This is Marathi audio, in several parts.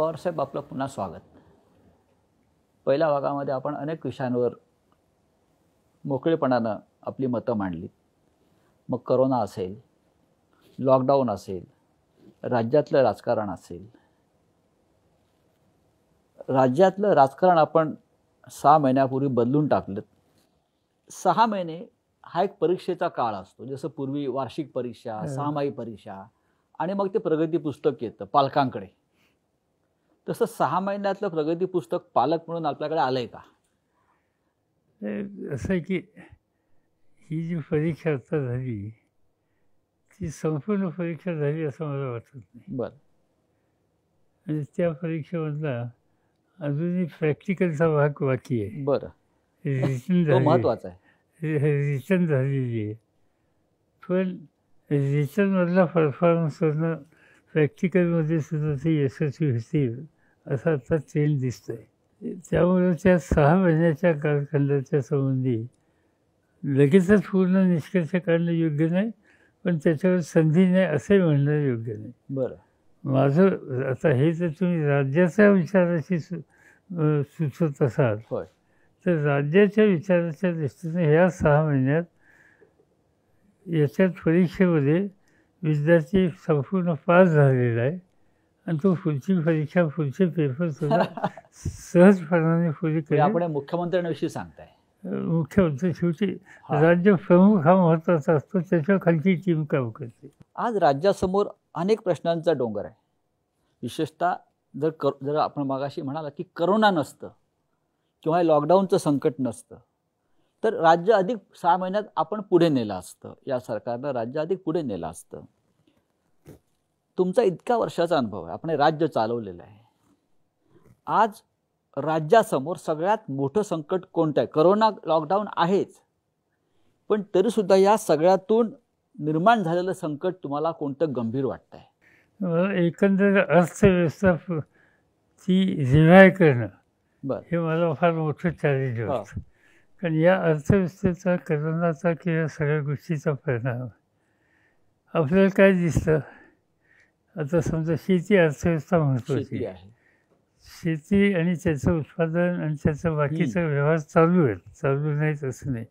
पवारसाहेब, आपलं पुन्हा स्वागत. पहिल्या भागामध्ये आपण अनेक विषयांवर मोकळेपणानं आपली मतं मांडली. मग करोना असेल, लॉकडाऊन असेल, राज्यातलं राजकारण असेल. राज्यातलं राजकारण आपण 6 महिन्यापूर्वी बदलून टाकलं. 6 महिने हा एक परीक्षेचा काळ असतो. जसं पूर्वी वार्षिक परीक्षा, सहामाही परीक्षा आणि मग ते प्रगती पुस्तक येतं पालकांकडे. तसं 6 महिन्यातलं प्रगती पुस्तक पालक म्हणून आपल्याकडे आलंय का? असं की ही जी परीक्षा आता झाली ती संपूर्ण परीक्षा झाली असं मला वाटत नाही. बरं. आणि त्या परीक्षेमधला अजूनही प्रॅक्टिकलचा भाग बाकी आहे. बरं. रिटन तो महत्त्वाचा आहे. रिटन झालेली आहे, पण रिटनमधला परफॉर्मन्सवरनं प्रॅक्टिकलमध्ये सुद्धा ते यशस्वी होतील असा आता ट्रेंड दिसतो आहे. त्यामुळे त्या 6 महिन्याच्या कालखंडाच्या संबंधी लगेचच पूर्ण निष्कर्ष काढणं योग्य नाही, पण त्याच्यावर संधी नाही असंही म्हणणं योग्य नाही. बरं. माझं आता हे जर तुम्ही राज्याच्या विचाराशी सुचत असाल होय, तर राज्याच्या विचाराच्या दृष्टीने ह्या 6 महिन्यात याच्यात परीक्षेमध्ये विद्यार्थी संपूर्ण पास झालेला आहे आणि तो पुढची परीक्षा पुढचे पेपर सुद्धा सहजपणाने पुरी करेल. आपण मुख्यमंत्र्यांविषयी सांगताय. मुख्यमंत्री शेवटी राज्य प्रमुख हा महत्त्वाचा असतो, त्याच्या खालची टीम काम करते. आज राज्यासमोर अनेक प्रश्नांचा डोंगर आहे. विशेषतः जर आपण मागाशी म्हणाला की करोना नसतं किंवा लॉकडाऊनचं संकट नसतं तर राज्य अधिक 6 महिन्यात आपण पुढे नेलं असतं. या सरकारनं राज्य अधिक पुढे नेलं असतं. तुमचा इतका वर्षाचा अनुभव आहे, आपण राज्य चालवलेलं आहे. आज राज्यासमोर सगळ्यात मोठं संकट कोणतं आहे? करोना, लॉकडाऊन आहेच, पण तरीसुद्धा या सगळ्यातून निर्माण झालेलं संकट तुम्हाला कोणतं गंभीर वाटतं आहे? एकंदर अर्थव्यवस्था ती रिवाय करणं हे मला फार मोठं चॅलेंज वाटतं. कारण या अर्थव्यवस्थेचा, करोनाचा किंवा सगळ्या गोष्टीचा परिणाम आपल्याला काय दिसतं. आता समजा शेती अर्थव्यवस्था महत्त्वाची आहे. शेती आणि त्याचं उत्पादन आणि त्याचा बाकीचा व्यवहार चालू आहे, चालू नाहीत असं नाही,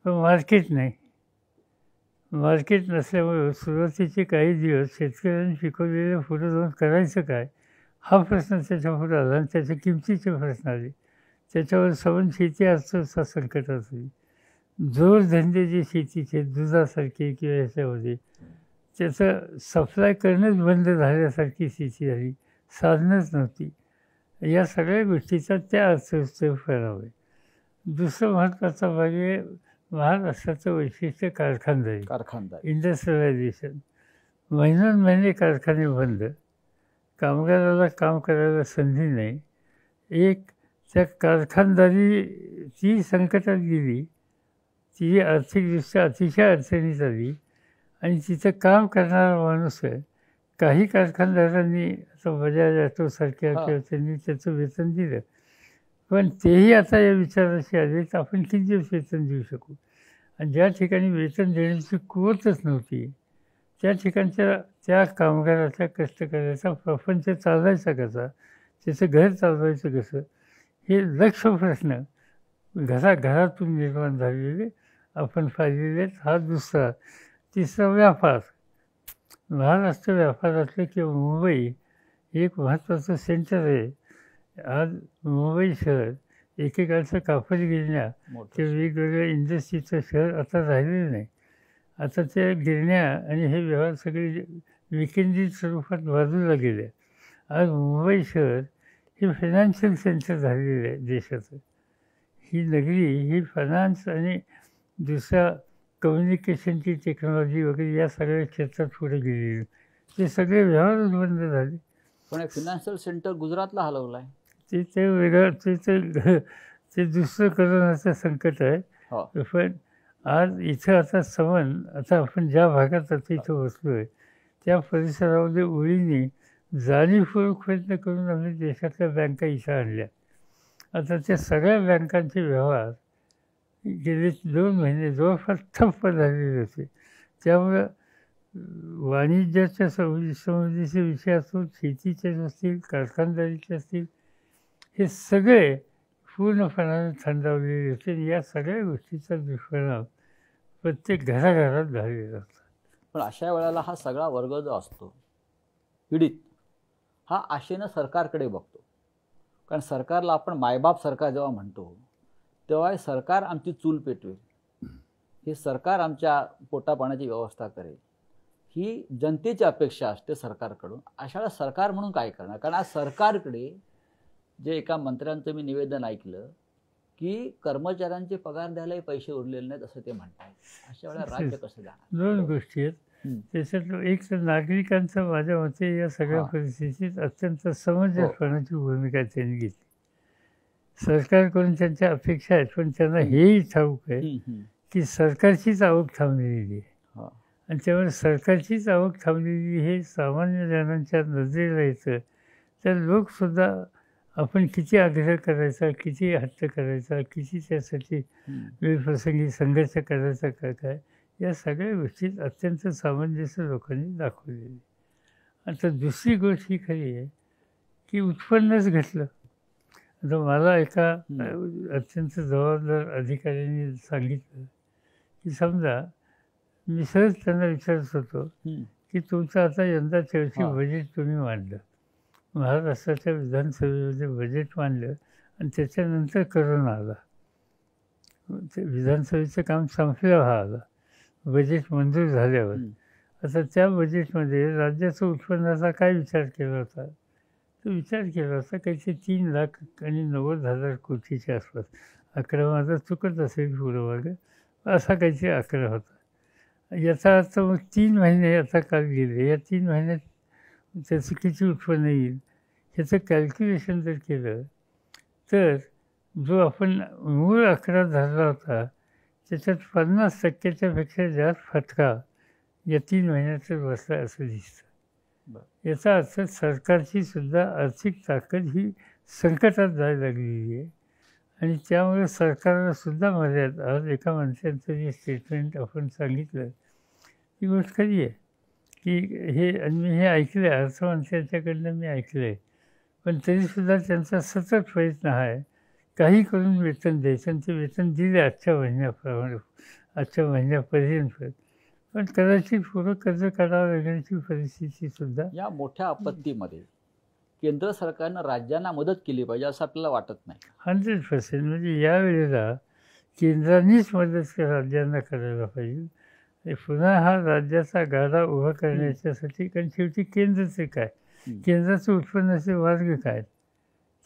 पण मार्केट नाही. मार्केट नसल्यामुळे सुरुवातीचे काही दिवस शेतकऱ्यांनी पिकवलेलं पुढे जाऊन करायचं काय हा प्रश्न त्याच्यापुढे आला आणि त्याच्या किमतीचे प्रश्न आले. त्याच्यावर सबंध शेती अर्थव्यवस्था संकटात होती. जोडधंदे जे शेतीचे दुधासारखे किंवा ह्याच्यामध्ये त्याचं सप्लाय करणंच बंद झाल्यासारखी स्थिती झाली, साधनच नव्हती. या सगळ्या गोष्टीचा त्या अर्थव्यवस्थेवर परिणाम आहे. दुसरं महत्त्वाचा भाग आहे महाराष्ट्राचं वैशिष्ट्य कारखानदारी, इंडस्ट्रियलायझेशन. महिने कारखाने बंद, कामगाराला काम करायला संधी नाही. एक त्या कारखानदारी ती संकटात गेली, ती आर्थिकदृष्ट्या अतिशय अडचणीत आली आणि तिथं काम करणारा माणूस आहे. काही कारखानदारांनी आता बजाज ऑटोसारख्या किंवा त्यांनी त्याचं वेतन दिलं, पण तेही आता या विचाराशी आले तर आपण किती दिवस वेतन देऊ शकू. आणि ज्या ठिकाणी वेतन देण्याची कुवतच नव्हती त्या ठिकाणच्या त्या कामगाराच्या, कष्टकऱ्याचा प्रपंच चालवायचा कसा, त्याचं घर चालवायचं कसं, हे लक्ष प्रश्न घरातून निर्माण झालेले आपण पाहिलेले आहेत. हा दुसरा. तिसरा व्यापार. महाराष्ट्र व्यापारातलं किंवा मुंबई एक महत्त्वाचं सेंटर आहे. आज मुंबई शहर एकेकाळचं कापड गिरण्या ते वेगवेगळ्या इंडस्ट्रीचं शहर आता राहिलेलं नाही. आता त्या गिरण्या आणि हे व्यवहार सगळे विकेंद्रित स्वरूपात बाजूला गेले. आज मुंबई शहर हे फायनान्शियल सेंटर झालेलं आहे देशाचं. ही नगरी ही फायनान्स आणि दुसऱ्या कम्युनिकेशनची टेक्नॉलॉजी वगैरे या सगळ्या क्षेत्रात पुढे गेलेली. ते सगळे व्यवहारच बंद झाले. पण फायनान्शियल सेंटर गुजरातला हलवलं आहे. ते वेगळं, ते दुसरं करोनाचं संकट आहे. पण आज इथं आता आपण ज्या भागात आता इथं बसलो आहे त्या परिसरामध्ये ओळीने जाणीवपूर्वक प्रयत्न करून आम्ही देशातल्या बँका इथं आणल्या. आता त्या सगळ्या बँकांचे व्यवहार गेले 2 महिने जवळपास ठप्प झालेले होते. त्यामुळं वाणिज्याच्या संबंधीचे विषय असो, शेतीचे असतील, कारखानदारीचे असतील, हे सगळे पूर्णपणाने थंडावलेले होते. या सगळ्या गोष्टीचा दुष्परिणाम प्रत्येक घराघरात झालेला होता. पण अशा वेळेला हा सगळा वर्ग जो असतो पीडित, हा आशेनं सरकारकडे बघतो. कारण सरकारला आपण मायबाप सरकार जेव्हा म्हणतो तेव्हा हे सरकार आमची चूल पेटवेल, हे सरकार आमच्या पोटापाण्याची व्यवस्था करेल, ही जनतेची अपेक्षा असते सरकारकडून. अशा वेळेला सरकार म्हणून काय करणार? कारण आज सरकारकडे जे एका मंत्र्यांचं मी निवेदन ऐकलं की कर्मचाऱ्यांचे पगार द्यायलाही पैसे उरलेले नाहीत असं ते म्हणतात. अशा वेळेला राज्य कसं जाणार? दोन गोष्टी आहेत. त्याच्यात एक तर नागरिकांचं माझ्या मते या सगळ्या परिस्थितीत अत्यंत समंजसपणाची भूमिका त्यांनी घेतली. सरकारकडून त्यांच्या अपेक्षा आहेत, पण त्यांना हेही ठाऊक आहे की सरकारचीच आवक थांबलेली आहे. आणि त्यामुळे सरकारचीच आवक थांबलेली हे सामान्य जणांच्या नजरेला येतं. तर लोकसुद्धा आपण किती आग्रह करायचा, किती हट्ट करायचा, किती त्यासाठी वेळप्रसंगी संघर्ष करायचा काय, या सगळ्या गोष्टीत अत्यंत सामंजस्य लोकांनी दाखवलेली. आता दुसरी गोष्ट ही खरी आहे की उत्पन्नच घटलं. आता मला एका अत्यंत जबाबदार अधिकाऱ्यांनी सांगितलं की समजा मी सहज त्यांना विचारत होतो की तुमचं आता यंदाच्या वर्षी बजेट तुम्ही मांडलं, महाराष्ट्राच्या विधानसभेमध्ये बजेट मांडलं आणि त्याच्यानंतर करोना आला. ते विधानसभेचं काम संपल्यावर आला, बजेट मंजूर झाल्यावर. आता त्या बजेटमध्ये राज्याच्या उत्पन्नाचा काय विचार केला होता? तो विचार केला होता काहीतरी 3,90,000 कोटीच्या आसपास. आकडा माझा चुकत असेल पुढं मागं, असा काहीतरी आकडा होता. याचा अर्थ मग 3 महिने आता काल गेले, या 3 महिन्यात त्याचं किती उत्पन्न येईल ह्याचं कॅल्क्युलेशन जर केलं तर जो आपण मूळ आकडा धरला होता त्याच्यात 50% पेक्षा जास्त फटका या 3 महिन्यात बसला असं दिसतं. याचा अर्थ सरकारची सुद्धा आर्थिक ताकद ही संकटात जायला लागलेली आहे. आणि त्यामुळे सरकारला सुद्धा मर्यादा. आज एका माणसाचं जे स्टेटमेंट आपण सांगितलं ती गोष्ट खरी आहे की हे, आणि मी हे ऐकलं आहे, अर्थमंत्र्यांच्याकडनं मी ऐकलं आहे, पण तरीसुद्धा त्यांचा सतत प्रयत्न आहे काही करून वेतन द्यायचं. आणि ते वेतन दिले आजच्या महिन्यापर्यंत, पण कदाचित पुढं कर्ज काढावं लागण्याची परिस्थितीसुद्धा. या मोठ्या आपत्तीमध्ये केंद्र सरकारनं राज्यांना मदत केली पाहिजे असं आपल्याला वाटत नाही? 100%. म्हणजे यावेळेला केंद्रानेच मदत राज्यांना करायला पाहिजे. पुन्हा हा राज्याचा गाडा उभा करण्याच्यासाठी, कारण शेवटी केंद्राचे काय, केंद्राचे उत्पन्नाचे मार्ग काय,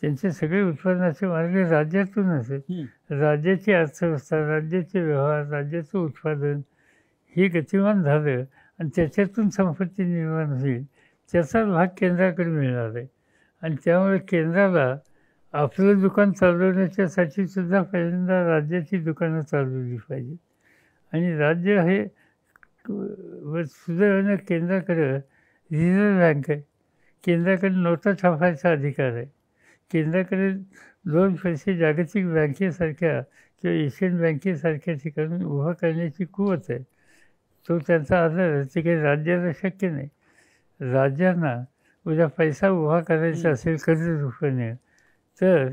त्यांचे सगळे उत्पन्नाचे मार्ग राज्यातूनच आहेत. राज्याची अर्थव्यवस्था, राज्याचे व्यवहार, राज्याचं उत्पादन हे गतिमान झालं आणि त्याच्यातून संपत्ती निर्माण होईल, त्याचा भाग केंद्राकडे मिळणार आहे. आणि त्यामुळे केंद्राला आपलं दुकान चालवण्याच्यासाठी सुद्धा पहिल्यांदा राज्याची दुकानं चालवली पाहिजेत. आणि राज्य हे सुदैवानं केंद्राकडं रिझर्व्ह बँक आहे, केंद्राकडे नोटा छापायचा अधिकार आहे, केंद्राकडे 2 पैसे जागतिक बँकेसारख्या किंवा एशियन बँकेसारख्या ठिकाणी उभा करण्याची कुवत आहे. तो त्यांचा आधार आहे. ते काही राज्याला शक्य नाही. राज्यांना उद्या पैसा उभा करायचा असेल कर्ज रूपाने तर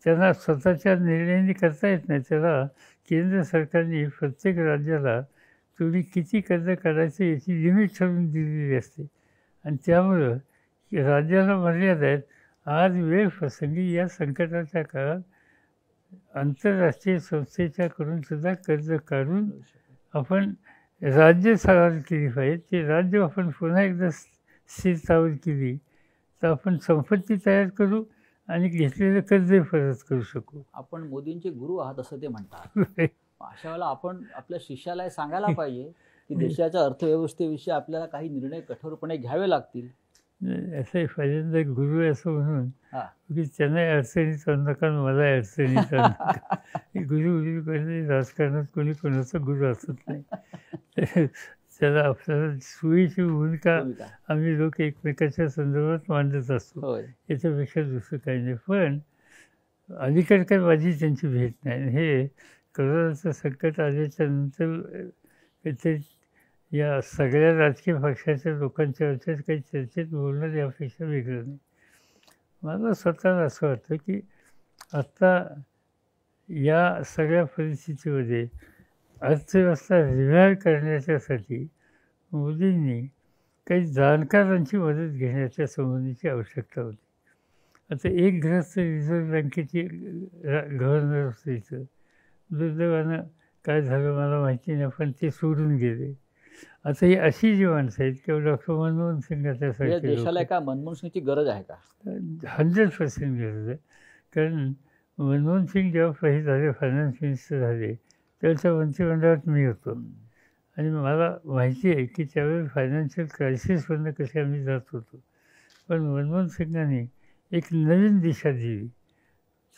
त्यांना स्वतःच्या निर्णयाने करता येत नाही. त्याला केंद्र सरकारने प्रत्येक राज्याला तुम्ही किती कर्ज काढायचं याची लिमिट ठरवून दिलेली असते. आणि त्यामुळं राज्याला मर्यादा आहेत. आज वेळ प्रसंगी या संकटाच्या काळात आंतरराष्ट्रीय संस्थेच्याकडून सुद्धा कर्ज काढून आपण राज्य सावध केली पाहिजे. ते राज्य आपण पुन्हा एकदा स्थिरतावर केली तर आपण संपत्ती तयार करू आणि घेतलेलं कर्ज परत करू शकू. आपण मोदींचे गुरु आहात असं ते म्हणतात. अशा वेळेला आपण आपल्या शिष्याला सांगायला पाहिजे की देशाच्या अर्थव्यवस्थेविषयी आपल्याला काही निर्णय कठोरपणे घ्यावे लागतील. असं पहिल्यांदा गुरु आहे असं म्हणून की त्यांनाही अडचणीत आणू नका, मला अडचणीत आणू नका. गुरु राजकारणात कोणी कोणाचा गुरु असत नाही. त्याला आपल्याला सोयीची भूमिका आम्ही लोक एकमेकाच्या संदर्भात मांडत असतो, याच्यापेक्षा दुसरं काही नाही. पण अलीकडे काय माझी त्यांची भेट नाही. हे करोनाचं संकट आल्याच्या नंतर काहीतरी या सगळ्या राजकीय पक्षाच्या लोकांच्या वरच्या काही चर्चेत बोलणं यापेक्षा वेगळं नाही. मला स्वतःला असं वाटतं की आत्ता या सगळ्या परिस्थितीमध्ये अर्थव्यवस्था रिव्हाईव्ह करण्याच्यासाठी मोदींनी काही जाणकारांची मदत घेण्याच्या संबंधीची आवश्यकता होती. आता एक गृहस्थ रिझर्व्ह बँकेची गव्हर्नर होते इथं, दुर्दैवानं काय झालं मला माहिती नाही, पण ते सोडून गेले. आता ही अशी जी माणसं आहेत किंवा डॉक्टर मनमोहन सिंगाच्यासारखे देशाला का मनमोहन सिंगची गरज आहे का? 100% गरज आहे. कारण मनमोहन सिंग जेव्हा पहिले झाले फायनान्स मिनिस्टर झाले त्याच्या मंत्रिमंडळात मी होतो आणि मला माहिती आहे की त्यावेळी फायनान्शियल क्रायसिसमधनं कसे आम्ही जात होतो. पण मनमोहन सिंगांनी एक नवीन दिशा दिली.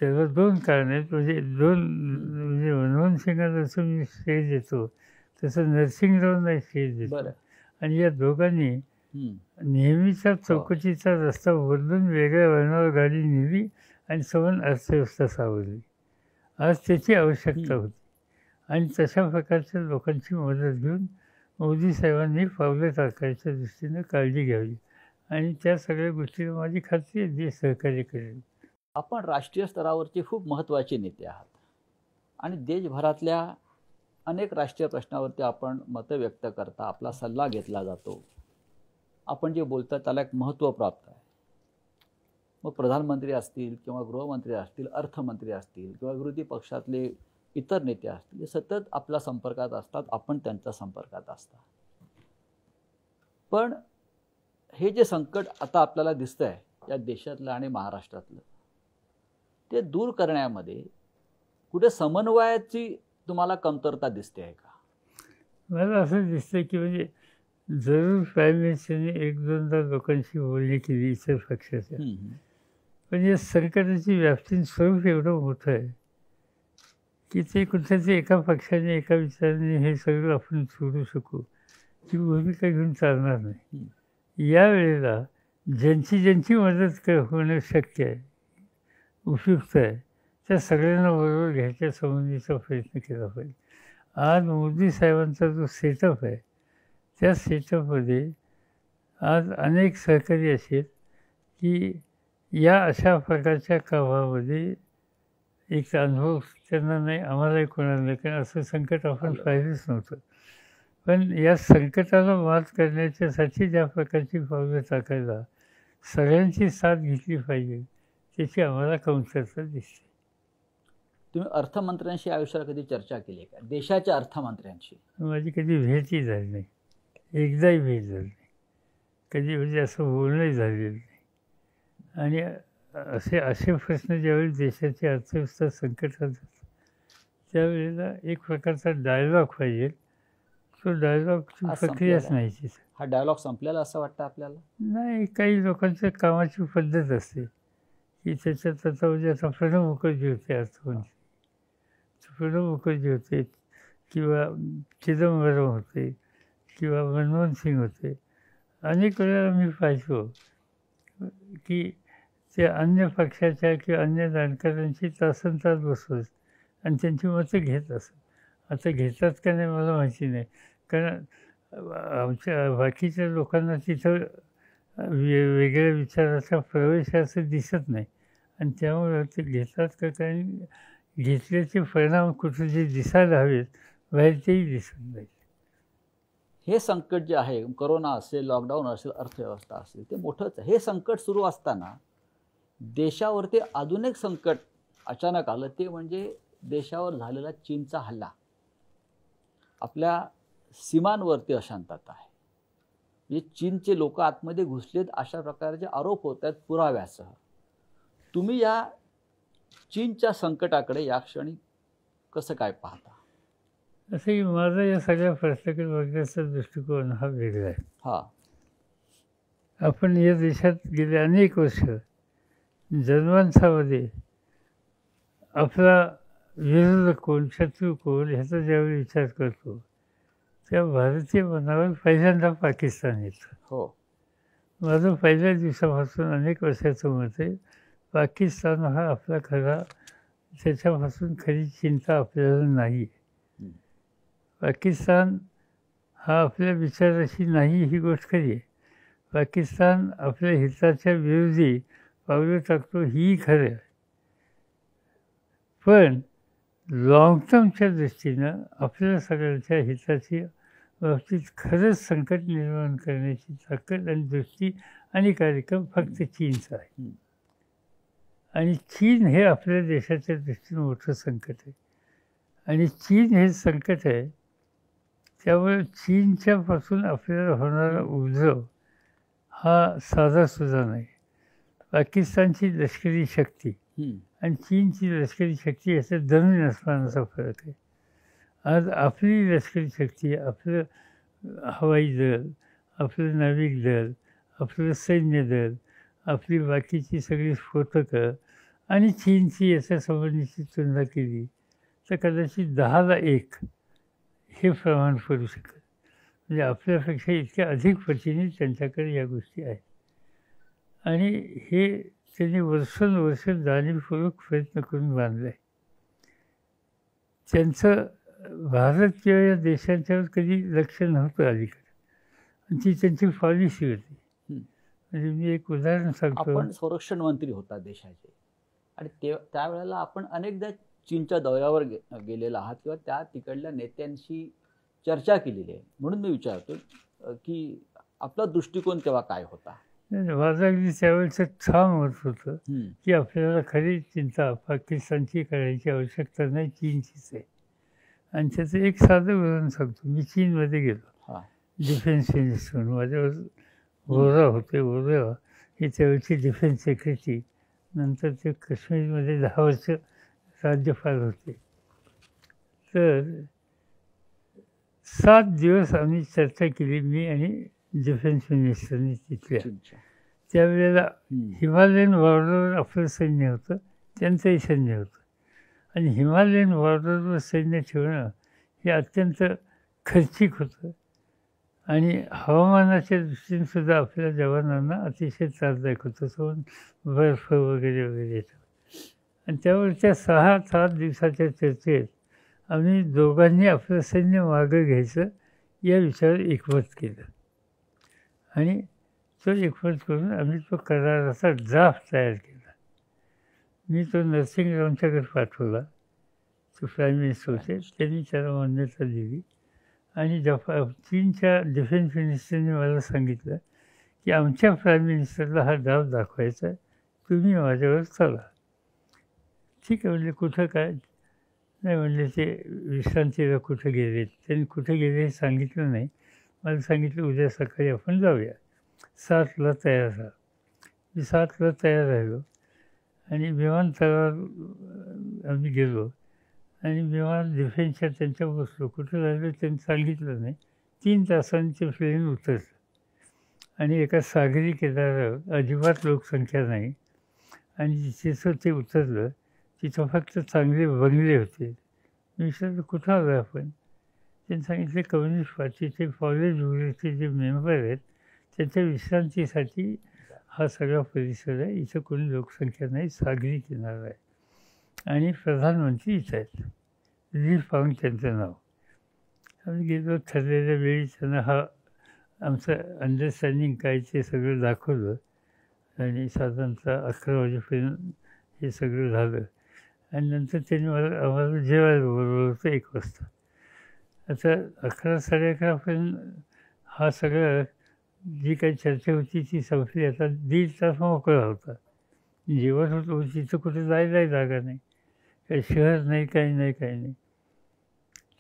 त्याला 2 कारणं आहेत. म्हणजे मनमोहन सिंगांना जसं मी श्रेय देतो तसं नरसिंगरावांना श्रेय देतो. आणि या दोघांनी नेहमीचा चौकटीचा रस्ता बदलून वेगळ्या वळणावर गाडी नेली आणि सवन अर्थव्यवस्था सावरली. आज त्याची आवश्यकता होती आणि तशा प्रकारच्या लोकांची मदत घेऊन मोदी साहेबांनी पावलं टाकायच्या दृष्टीनं काळजी घ्यावी आणि त्या सगळ्या गोष्टीला माझी खात्री आहे देश सहकार्य करेल. आपण राष्ट्रीय स्तरावरचे खूप महत्त्वाचे नेते आहात आणि देशभरातल्या अनेक राष्ट्रीय प्रश्नावरती आपण मतं व्यक्त करता, आपला सल्ला घेतला जातो. आपण जे बोलता त्याला एक महत्त्व प्राप्त आहे. मग प्रधानमंत्री असतील किंवा गृहमंत्री असतील, अर्थमंत्री असतील किंवा विरोधी पक्षातले इतर नेते असतील, ते सतत आपल्या संपर्कात असतात, आपण त्यांच्या संपर्कात असता. पण हे जे संकट आता आपल्याला दिसतं आहे या देशातलं आणि महाराष्ट्रातलं, ते दूर करण्यामध्ये कुठे समन्वयाची तुम्हाला कमतरता दिसते आहे का? मला असं दिसतं की म्हणजे जरूर प्राईम मिनिस्टरने 1-2दा लोकांशी बोलणी केली इतर पक्षाच्या, पण या संकटाची व्याप्ती स्वरूप एवढं मोठं आहे की ते कुठल्याच एका पक्षाने एका विचाराने हे सगळं आपण सोडू शकू ती भूमिका घेऊन चालणार नाही. यावेळेला ज्यांची मदत होणं शक्य आहे, उपयुक्त आहे, त्या सगळ्यांना बरोबर घ्यायच्या संबंधीचा प्रयत्न केला पाहिजे. आज मोदी साहेबांचा जो सेटअप आहे त्या सेटअपमध्ये आज अनेक सहकारी असे आहेत की या अशा प्रकारच्या कामामध्ये एक अनुभव त्यांना नाही, आम्हालाही कोणाला नाही, कारण असं संकट आपण पाहिलंच नव्हतं. पण या संकटाला मात करण्याच्यासाठी ज्या प्रकारची पावलं टाकायला सगळ्यांची साथ घेतली पाहिजे त्याची आम्हाला कमतरता दिसते. तुम्ही अर्थमंत्र्यांशी आयुष्यात कधी चर्चा केली का? देशाच्या अर्थमंत्र्यांशी? माझी कधी भेटही झाली नाही, एकदाही भेट झाली नाही, कधी म्हणजे असं बोलणंही झालेलं नाही. आणि असे प्रश्न ज्यावेळी देशाची अर्थव्यवस्था संकटात जातात त्यावेळेला एक प्रकारचा डायलॉग पाहिजे. तो डायलॉगची प्रक्रियाच नाही. हा डायलॉग संपलेला असं वाटतं आपल्याला? नाही, काही लोकांच्या कामाची पद्धत असते की त्याच्यात आता म्हणजे आता प्रणव मुखर्जी होते अर्थमंत्री, प्रणव मुखर्जी होते किंवा चिदंबरम होते किंवा मनमोहन सिंग होते. अनेक वेळेला मी पाहिलो की ते अन्य पक्षाच्या किंवा अन्य जाणकारांची तासनतास बसवत आणि त्यांची मतं घेत असत. आता घेतात का नाही मला माहिती नाही, कारण आमच्या बाकीच्या लोकांना तिथं वेगळ्या विचाराचा प्रवेश असं दिसत नाही आणि त्यामुळे ते घेतात का काय, घेतल्याचे परिणाम कुठे जे दिसायला हवेत बाहेर तेही दिसत नाही. हे संकट जे आहे, कोरोना असेल, लॉकडाऊन असेल, अर्थव्यवस्था असेल, ते मोठंच आहे. हे संकट सुरू असताना देशावरती अजून एक संकट अचानक आलं, ते म्हणजे देशावर झालेला चीनचा हल्ला. आपल्या सीमांवरती अशांतता आहे, म्हणजे चीनचे लोक आतमध्ये घुसलेत अशा प्रकारचे आरोप होत आहेत पुराव्यासह. तुम्ही या चीनच्या संकटाकडे या क्षणी कसं काय पाहता? असं की माझा या सगळ्या प्रश्नाकडे बघण्याचा दृष्टिकोन हा वेगळा आहे. आपण या देशात गेले अनेक वर्ष जनमानसामध्ये आपला विरोधक कोण, शत्रू कोण ह्याचा ज्यावेळी विचार करतो त्या भारतीय मनावर पहिल्यांदा पाकिस्तान येतं. माझं पहिल्या दिवसापासून अनेक वर्षाचं मत आहे, पाकिस्तान हा आपला खरा, त्याच्यापासून खरी चिंता आपल्याला नाही. पाकिस्तान हा आपल्या विचाराशी नाही, ही गोष्ट खरी आहे. पाकिस्तान आपल्या हिताच्या विरोधी पावलं टाकतो, ही खरं आहे. पण लाँग टर्मच्या दृष्टीनं आपल्या सगळ्यांच्या हिताची बाबतीत खरंच संकट निर्माण करण्याची ताकद आणि दृष्टी आणि कार्यक्रम फक्त चीनचा आहे. आणि चीन हे आपल्या देशाच्या दृष्टीनं मोठं संकट आहे. आणि चीन हे संकट आहे, त्यामुळे चीनच्यापासून आपल्याला होणारा उपद्रव हा साधासुद्धा नाही. पाकिस्तानची लष्करी शक्ती आणि चीनची लष्करी शक्ती याच्यात जमीन अस्मानाचा फरक आहे. आज आपली लष्करी शक्ती, आपलं हवाई दल, आपलं नाविक दल, आपलं सैन्य दल, आपली बाकीची सगळी स्फोटकं आणि चीनची याच्या संबंधीची तुलना केली तर कदाचित 10ला 1 हे प्रमाण पडू शकत. म्हणजे आपल्यापेक्षा इतक्या अधिक पटीने त्यांच्याकडे या गोष्टी आहेत. आणि हे त्यांनी वर्षानुवर्ष जाणीवपूर्वक प्रयत्न करून बांधलं आहे. त्यांचं भारत किंवा या देशांच्यावर कधी लक्ष नव्हतं अलीकडे, आणि ती त्यांची पॉलिसी होती. म्हणजे मी एक उदाहरण सांगतो. आपण संरक्षण मंत्री होता देशाचे, आणि त्यावेळेला आपण अनेकदा चीनच्या दौऱ्यावर गेलेला आहात किंवा त्या तिकडल्या नेत्यांशी चर्चा केलेली आहे. म्हणून मी विचारतो की आपला दृष्टिकोन तेव्हा काय होता? माझं अगदी त्यावेळेचं ठाम मत होतं की आपल्याला खरी चिंता पाकिस्तानची करायची आवश्यकता नाही, चीनचीच आहे. आणि त्याचं एक साधं उदाहरण सांगतो. मी चीनमध्ये गेलो डिफेन्स मिनिस्टर म्हणून. माझ्यावर वोरा होते. वोरा हे त्यावेळेची डिफेन्स सेक्रेटरी, नंतर ते काश्मीरमध्ये 10 वर्ष राज्यपाल होते. तर 7 दिवस आम्ही चर्चा केली, मी आणि डिफेन्स मिनिस्टरनी तिथल्या. त्यावेळेला हिमालयन बॉर्डरवर आपलं सैन्य होतं, त्यांचंही सैन्य होतं. आणि हिमालयन बॉर्डरवर सैन्य ठेवणं हे अत्यंत खर्चिक होतं आणि हवामानाच्या दृष्टीने सुद्धा आपल्या जवानांना अतिशय त्रासदायक होतं. सोन बर्फ वगैरे वगैरे येतं. आणि त्यावर त्या 6-7 दिवसाच्या चर्चेत आम्ही दोघांनी आपलं सैन्य मागं घ्यायचं या विचारावर एकमत केलं. आणि तो एकमत करून आम्ही तो कराराचा ड्राफ्ट तयार केला. मी तो नरसिंगरावांच्याकडे पाठवला. तो प्राईम मिनिस्टर होते, त्यांनी त्याला मान्यता दिली. आणि चीनच्या डिफेन्स मिनिस्टरने मला सांगितलं की आमच्या प्राईम मिनिस्टरला हा ड्राफ्ट दाखवायचा आहे, तुम्ही माझ्यावर चला. ठीक आहे म्हणले. कुठं काय? नाही म्हणले ते विश्रांतीला कुठं गेले. त्यांनी कुठं गेले हे सांगितलं नाही. मला सांगितलं उद्या सकाळी आपण जाऊया, 7ला तयार राहा. मी 7ला तयार राहिलो आणि विमानतळावर आम्ही गेलो. आणि विमान डिफेन्सच्या त्यांच्या बसलो. कुठं राहिलो त्यांनी सांगितलं नाही. 3 तासांचे प्लेन उतरलं आणि एका सागरी किनाऱ्यावर अजिबात लोकसंख्या नाही. आणि जिथं ते उतरलं तिथं फक्त चांगले बंगले होते. मी विचारलं कुठं आलो आपण? त्यांनी सांगितले कम्युनिस्ट पार्टीचे कॉलेज वगैरेचे जे मेंबर आहेत त्यांच्या विश्रांतीसाठी हा सगळा परिसर आहे. इथं कोणी लोकसंख्या नाही, सागरी किनारा आहे आणि प्रधानमंत्री इथं आहेत. ली फांग त्यांचं नाव. आम्ही गेलो. ठरलेल्या वेळी त्यांना हा आमचं अंडरस्टँडिंग काय ते सगळं दाखवलं. आणि साधारणतः 11 वाजेपर्यंत हे सगळं झालं. आणि नंतर त्यांनी आम्हाला जेवायला बोलवलं होतं 1 वाजता. आता 11-11:30पर्यंत हा सगळं जी काही चर्चा होती ती संपली. आता 1.5 तास मोकळा होता. जेवत होतो, तिथं कुठे जायलाही जागा नाही, काही शहर नाही, काही नाही, काही नाही.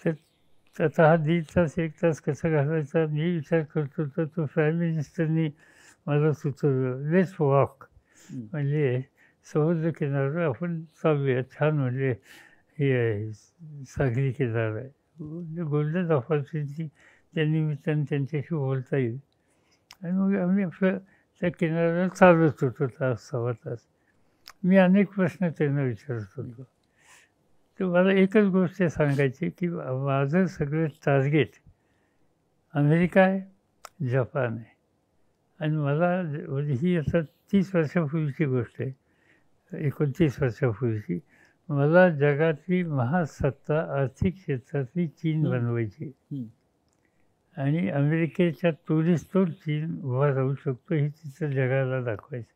तर आता हा 1.5 तास 1 तास कसा घालायचा मी विचार करत होतो. तो प्राईम मिनिस्टरनी मला सुचवलं लेट्स वॉक. म्हणजे समुद्र किनाऱ्यावर आपण चालूया. छान म्हणजे हे आहे सागरी किनारा आहे. गोल्डन ऑपॉर्च्युनिटी त्या निमित्तानं त्यांच्याशी बोलता येईल. आणि मग आम्ही आपलं त्या किनाऱ्यावर चालत होतो 1-1.25 तास. मी अनेक प्रश्न त्यांना विचारत होतो. तर मला एकच गोष्ट सांगायची की माझं सगळं टार्गेट अमेरिका आहे, जपान आहे. आणि मला म्हणजे ही आता 30 वर्षापूर्वीची गोष्ट आहे, 29 वर्षापूर्वीची. मला जगातली महासत्ता आर्थिक क्षेत्रातली चीन बनवायची. आणि अमेरिकेच्या तोडीस तोड चीन उभा राहू शकतो हे तिचं जगाला दाखवायचं.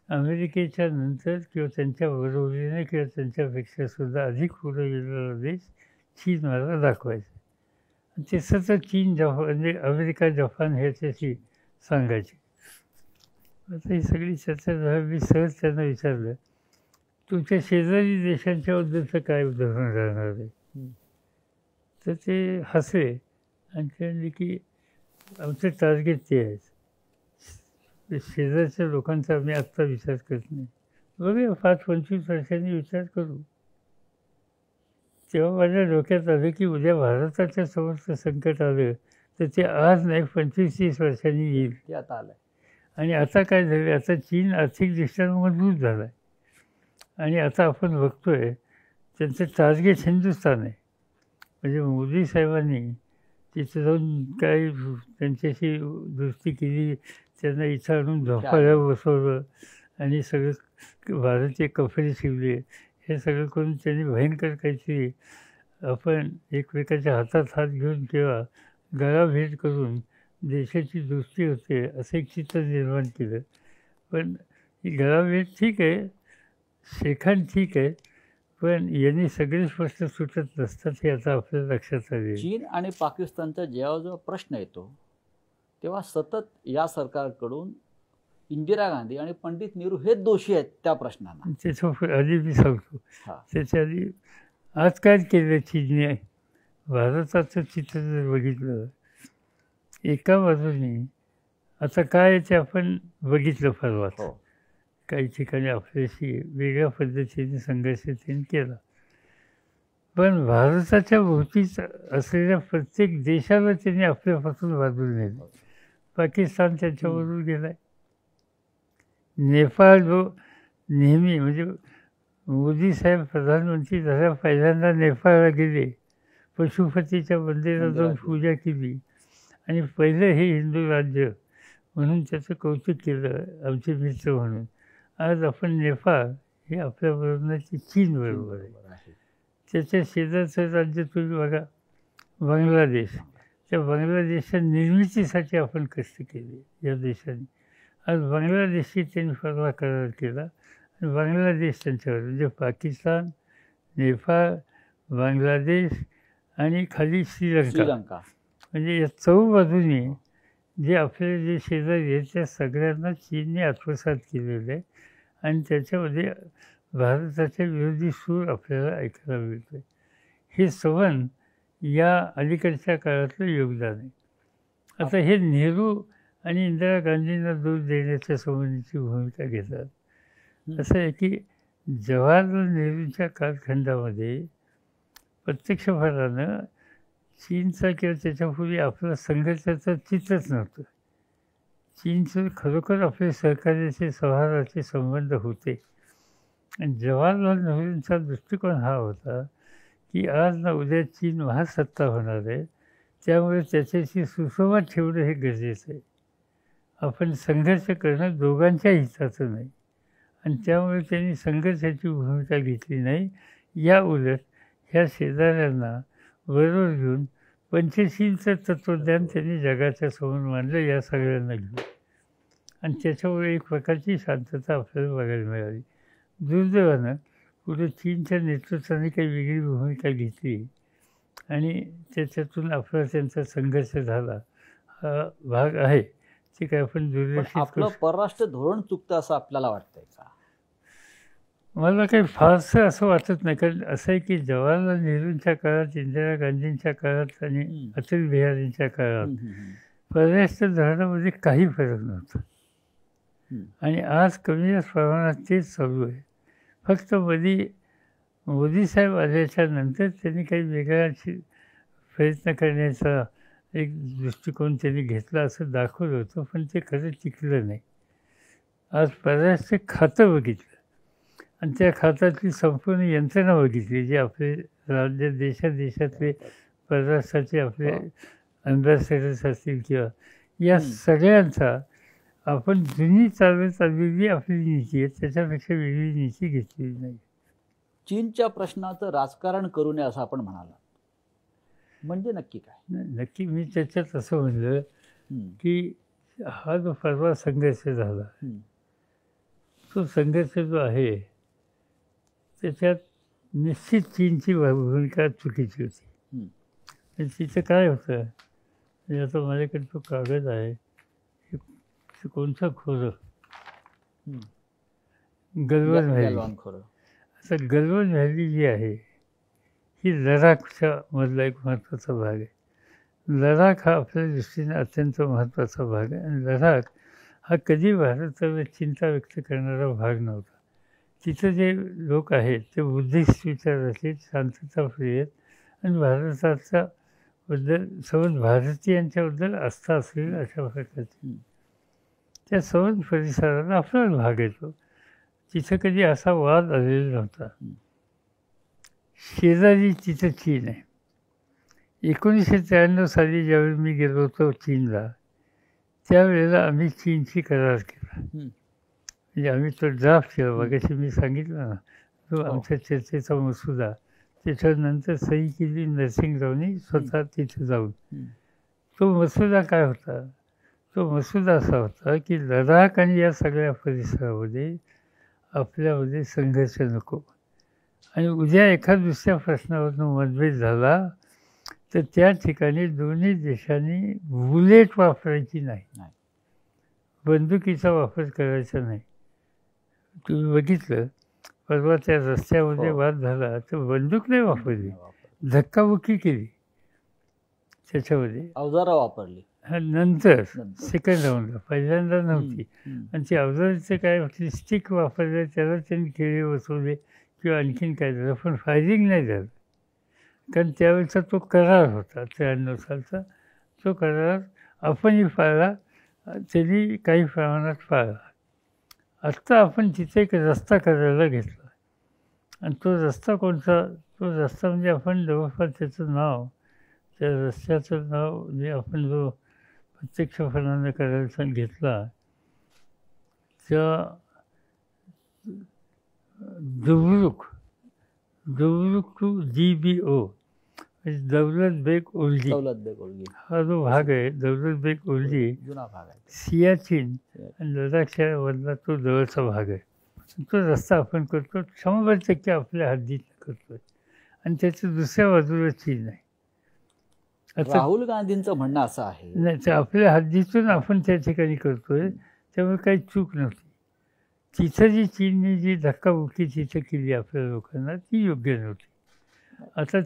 अमेरिकेच्या नंतर किंवा त्यांच्या बरोबरीने किंवा त्यांच्यापेक्षा सुद्धा अधिक पुढे गेलेला देश चीन मला दाखवायचं. आणि ते सतत चीन जपान म्हणजे अमेरिका जपान ह्याच्याशी सांगायचे. आता ही सगळी चर्चा झाली. मी सहज त्यांना विचारलं, तुमच्या शेजारी देशांच्याबद्दलचं काय उदाहरण राहणार आहे? तर ते हसले आणि ते म्हणले की आमचं टार्गेट ते आहे. शेजारच्या लोकांचा आम्ही आत्ता विचार करत नाही, बघूया 5-25 वर्षांनी विचार करू. तेव्हा माझ्या डोक्यात आलं की उद्या भारताच्या समोरचं संकट आलं तर ते आज नाही 25-30 वर्षांनी येईल. ते आता आलं. आणि आता काय झालं, आता चीन आर्थिकदृष्ट्या मजबूत झाला आहे आणि आता आपण बघतोय त्यांचं टार्गेट हिंदुस्थान आहे. म्हणजे मोदी साहेबांनी तिथं जाऊन काय त्यांच्याशी दोस्ती केली, त्यांना इथं आणून झोपायला बसवलं आणि सगळं भारतीय कपडे शिवले. हे सगळं करून त्यांनी भयंकर काहीतरी आपण एकमेकाच्या हातात हात घेऊन किंवा गळाभेट करून देशाची दोस्ती होते असं एक चित्र निर्माण केलं. पण ही गळाभेट ठीक आहे, शेखान ठीक आहे, पण यांनी सगळेच प्रश्न सुटत नसतात हे आता आपल्या लक्षात आले. चीन आणि पाकिस्तानचा जेव्हा प्रश्न येतो तेव्हा सतत या सरकारकडून इंदिरा गांधी आणि पंडित नेहरू हे दोषी आहेत त्या प्रश्नांना. त्याच्या आधी मी सांगतो, त्याच्या आधी आज काय केलं चीनने भारताचं चित्र जर बघितलं, एका बाजूने आता काय ते आपण बघितलं परवाच, काही ठिकाणी आपल्याशी वेगळ्या पद्धतीने संघर्ष त्यांनी केला. पण भारताच्या भोवतीच असलेल्या प्रत्येक देशाला त्यांनी आपल्यापासून बाजूला नेलं. पाकिस्तान त्यांच्याबरोबर गेला आहे. नेपाळ जो नेहमी म्हणजे मोदी साहेब प्रधानमंत्री झाल्या पहिल्यांदा नेपाळला गेले, पशुपतीच्या मंदिरात जाऊन पूजा केली आणि पहिलं हे हिंदू राज्य म्हणून त्याचं कौतुक केलं आमचे मित्र म्हणून. आज आपण नेपाळ हे आपल्याबरोबर चीन बरोबर आहे. त्याच्या शेजारचं राज्य तुम्ही बघा बांगलादेश, त्या बांगलादेशच्या निर्मितीसाठी आपण कष्ट केले या देशाने. आज बांगलादेशशी त्यांनी परवा करार केला आणि बांगलादेश त्यांच्यावर म्हणजे पाकिस्तान, नेपाळ, बांगलादेश आणि खाली श्रीलंका म्हणजे या चौबाजूने जे आपले जे शेजारी आहेत त्या सगळ्यांना चीनने आत्मसात केलेलं आहे आणि त्याच्यामध्ये भारताच्या विरोधी सूर आपल्याला ऐकायला मिळतो आहे. हे सवन या अलीकडच्या काळातलं योगदान आहे. आता हे नेहरू आणि इंदिरा गांधींना दोष देण्याच्या संबंधीची भूमिका घेतात. असं आहे की जवाहरलाल नेहरूंच्या कालखंडामध्ये प्रत्यक्षपणानं चीनचा किंवा त्याच्यापूर्वी आपला संघर्षाचं चित्रच नव्हतं. चीनचं खरोखर आपले सहकार्याचे सौहार्दाचे संबंध होते. आणि जवाहरलाल नेहरूंचा दृष्टिकोन हा होता की आज ना उद्या चीन महासत्ता होणार आहे, त्यामुळे त्याच्याशी सुसंवाद ठेवणं हे गरजेचं आहे. आपण संघर्ष करणं दोघांच्या हिताचं नाही आणि त्यामुळे त्यांनी संघर्षाची भूमिका घेतली नाही. या उलट ह्या शेजाऱ्यांना बरोबर घेऊन पंचशीलचं तत्त्वज्ञान त्यांनी जगाच्या समोर मांडलं या सगळ्यांना घेऊन आणि त्याच्यामुळे एक प्रकारची शांतता आपल्याला बघायला मिळाली. दुर्दैवानं पुढे चीनच्या नेतृत्वाने काही वेगळी भूमिका घेतली आणि त्याच्यातून आपला त्यांचा संघर्ष झाला हा भाग आहे. ते काय आपण दुर्लक्षित आपलं परराष्ट्र धोरण चुकतं असं आपल्याला वाटतंय का? मला काही फारसं असं वाटत नाही. कारण असं आहे की जवाहरलाल नेहरूंच्या काळात, इंदिरा गांधींच्या काळात आणि अटल बिहारींच्या काळात परराष्ट्र धोरणामध्ये काही फरक नव्हता आणि आज कमी प्रमाणात तेच चालू आहे. फक्त मोदी साहेब आल्याच्या नंतर त्यांनी काही वेगळा प्रयत्न करण्याचा एक दृष्टिकोन त्यांनी घेतला असं दाखवलं होतं, पण ते खरं टिकलं नाही. आज परराष्ट्र खातं बघितलं आणि त्या खात्यातली संपूर्ण यंत्रणा बघितली जी आपले राज्य देशातले परराष्ट्राचे आपले अँबॅसेडर्स असतील किंवा या सगळ्यांचा आपण जुनी चालत आलेली आपली नीती आहे त्याच्यापेक्षा वेगळी नीती घेतलेली नाही. चीनच्या प्रश्नाचं राजकारण करू नये असं आपण म्हणाला. म्हणजे नक्की काय? नक्की मी त्याच्यात असं म्हणलं की हा जो परवा संघर्ष झाला, तो संघर्ष जो आहे त्याच्यात निश्चित चीनची भूमिका चुकीची होती. तिचं काय होतं, म्हणजे आता माझ्याकडे तो कागद आहे, कोणतं खोरं, गलवान व्हॅली. आता गलवान व्हॅली जी आहे ही लडाखच्या मधला एक महत्त्वाचा भाग आहे. लडाख हा आपल्या दृष्टीने अत्यंत महत्त्वाचा भाग आहे आणि लडाख हा कधी भारताला चिंता व्यक्त करणारा भाग नव्हता. तिथं जे लोक आहेत ते बुद्धिस्ट विचाराचे, शांतताप्रिय आहेत आणि भारताच्या बद्दल सर्व भारतीयांच्याबद्दल आस्था असलेली अशा प्रकारची. त्या सर्व परिसराला आपला भाग येतो. तिथं कधी असा वाद आलेला नव्हता. शेजारी तिथं चीन आहे. 1993 साली ज्यावेळी मी गेलो होतो चीनला, त्यावेळेला आम्ही चीनशी करार केला. म्हणजे आम्ही तो ड्राफ्ट केला, मगाशी मी सांगितलं ना, तो आमच्या चर्चेचा मसुदा. त्याच्यानंतर सही केली नरसिंगरावनी स्वतः तिथे जाऊन. तो मसुदा काय होता? तो मसुदा असा होता की लडाख आणि या सगळ्या परिसरामध्ये आपल्यामध्ये संघर्ष नको, आणि उद्या एखाद दुसऱ्या प्रश्नावरून मतभेद झाला तर त्या ठिकाणी दोन्ही देशांनी बुलेट वापरायची नाही, बंदुकीचा वापर करायचा नाही. तुम्ही बघितलं परवा त्या रस्त्यामध्ये वाद झाला तर बंदूक नाही वापरली, धक्काबुक्की केली, त्याच्यामध्ये अवजारं वापरली. नंतर सेकंड राऊंडला, पहिल्यांदा नव्हती. आणि ती अवजाराचं काय होती, स्टिक वापरले, त्याला त्यांनी खेळे बसवले किंवा आणखीन काय झालं, पण फायरिंग नाही झालं. कारण त्यावेळेचा तो करार होता 93 सालचा. तो करार आपणही पाळला, त्यांनी काही प्रमाणात पाळला. आत्ता आपण तिथे एक रस्ता करायला घेतला, आणि तो रस्ता कोणता? तो रस्ता म्हणजे आपण जवळपास त्याचं नाव, त्या रस्त्याचं नाव जे आपण जो प्रत्यक्षपणाने करायला घेतला, त्या दुबरुक टू GBO, दौलत बेग ओल्डी. हा जो भाग आहे दौलत बेग ओल्डी, जुना भाग आहे, सियाचीन आणि लडाखच्या मधला तो जवळचा भाग आहे. तो रस्ता आपण करतो 100% आपल्या हद्दीत करतोय, आणि त्याच्या दुसऱ्या बाजूला चीन आहे. आता राहुल गांधींचं म्हणणं असं आहे, नाही, ते आपल्या हद्दीतून आपण त्या ठिकाणी करतोय, त्यामुळे काही चूक नव्हती. तिथं जी चीनने जी धक्काबुक्की तिथं केली आपल्या लोकांना, ती योग्य नव्हती. आता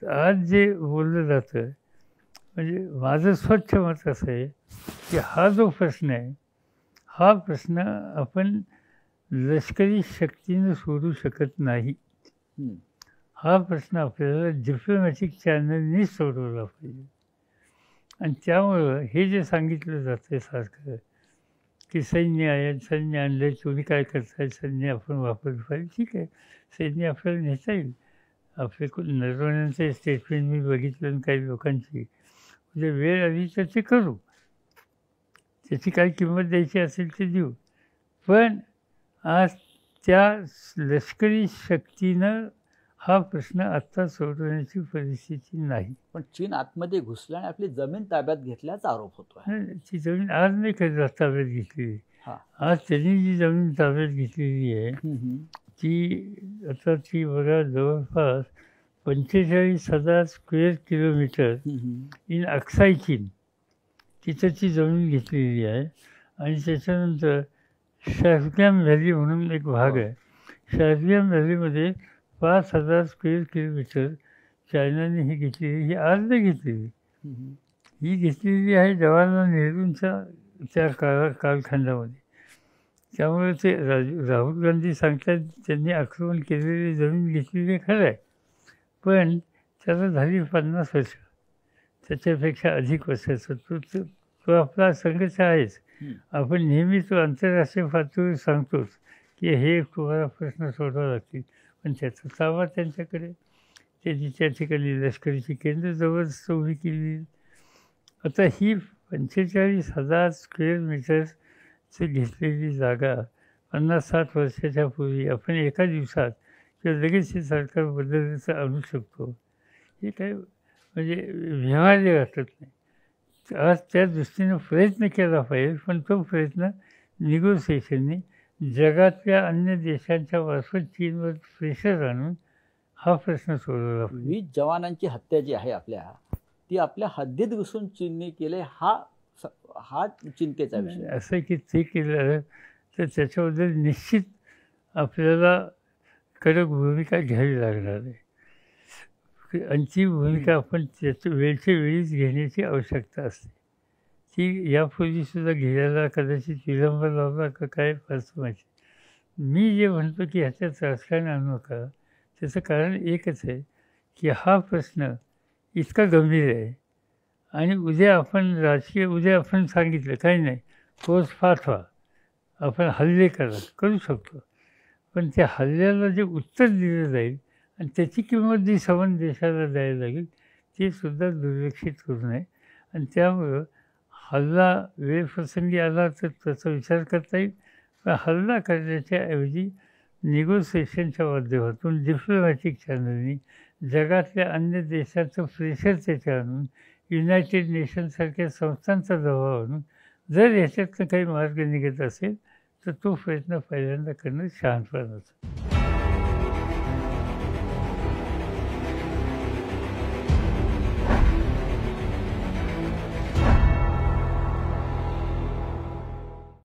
आज जे बोललं जातं, म्हणजे माझं स्वच्छ मत असं आहे की हा जो प्रश्न आहे, हा प्रश्न आपण लष्करी शक्तीनं सोडू शकत नाही. हा प्रश्न आपल्याला डिप्लोमॅटिक चॅनलनी सोडवला पाहिजे. आणि त्यामुळं हे जे सांगितलं जातं आहे सारखं की सैन्य आहे, सैन्य आणलं, तुम्ही काय करताय, सैन्य आपण वापरलं पाहिजे. ठीक आहे, सैन्य आपल्याला नेता येईल. आपले नरवण्यांचे स्टेटमेंट मी बघितलं काही लोकांची, म्हणजे वेळ आली तर ते करू, त्याची काही किंमत द्यायची असेल ते देऊ. पण आज त्या लष्करी शक्तीनं हा प्रश्न आत्ता सोडवण्याची परिस्थिती नाही. पण चीन आतमध्ये घुसल्याने आपली जमीन ताब्यात घेतल्याचा आरोप होतो. ती जमीन आज नाही ताब्यात घेतलेली. आज त्यांनी जी जमीन ताब्यात घेतलेली आहे ती आता ती बघा जवळपास 45,000 स्क्वेअर किलोमीटर इन अक्साई चीन, तिथं ती जमीन घेतलेली आहे. आणि त्याच्यानंतर शार्ग्याम व्हॅली म्हणून एक भाग आहे. शार्ग्याम व्हॅलीमध्ये 5,000 स्क्वेअर किलोमीटर चायनाने ही घेतलेली, ही आज नाही घेतलेली, ही घेतलेली आहे जवाहरलाल नेहरूंच्या त्या कालखंडामध्ये. त्यामुळे ते राहुल गांधी सांगतात त्यांनी आक्रमण केलेली जमीन घेतलेली खरं आहे, पण त्याला झाली 50 वर्ष, त्याच्यापेक्षा अधिक वर्षाचा तो आपला संघर्ष आहेच. आपण नेहमी तो आंतरराष्ट्रीय पातळीवर सांगतोच की हे तुम्हाला प्रश्न सोडवावे लागतील, पण त्याचा ताबा त्यांच्याकडे, त्यांनी त्या ठिकाणी लष्करीची केंद्र जबरदस्त उभी केली. आता ही 45,000 स्क्वेअर मीटरची घेतलेली जागा 50-60 वर्षाच्या पूर्वी आपण एका दिवसात किंवा लगेच हे सरकार बदलण्याचं आणू शकतो. हे काय म्हणजे व्यवहार्य वाटत नाही. आज त्या दृष्टीनं प्रयत्न केला पाहिजे, पण तो प्रयत्न निगोसिएशननी जगातल्या अन्य देशांच्या वाचून चीनवर प्रेशर आणून हा प्रश्न सोडवला पाहिजे. 20 जवानांची हत्या जी आहे आपल्या, ती आपल्या हद्दीत घुसून चीनने केले, हा चिंतेचा विषय. असं की ते केलं तर त्याच्याबद्दल निश्चित आपल्याला कडक भूमिका घ्यावी लागणार आहे आणि ती भूमिका आपण त्याच्या वेळच्या वेळीच घेण्याची आवश्यकता असते. ती यापूर्वीसुद्धा घ्यायला कदाचित विलंब लावला का काय फारच माहिती. मी जे म्हणतो की ह्याच्यात राजकारण आणू नका, त्याचं कारण एकच आहे की हा प्रश्न इतका गंभीर आहे आणि उद्या आपण सांगितलं काही नाही, फौज पाठवा, आपण हल्ले करू शकतो, पण त्या हल्ल्याला जे उत्तर दिलं जाईल आणि त्याची किंमत जी सवन देशाला द्यायला लागेल ती सुद्धा दुर्लक्षित करू नये. आणि त्यामुळं हल्ला वेळप्रसंगी आला तर त्याचा विचार करता येईल, पण हल्ला करण्याच्या ऐवजी निगोसिएशनच्या माध्यमातून डिप्लोमॅटिक चॅनलनी जगातल्या अन्य देशाचं प्रेशर त्याच्या आणून युनायटेड नेशनसारख्या संस्थांचा दबाव आणून जर ह्याच्यातनं काही मार्ग निघत असेल तर तो प्रयत्न पहिल्यांदा करणं शहाणपणाचं.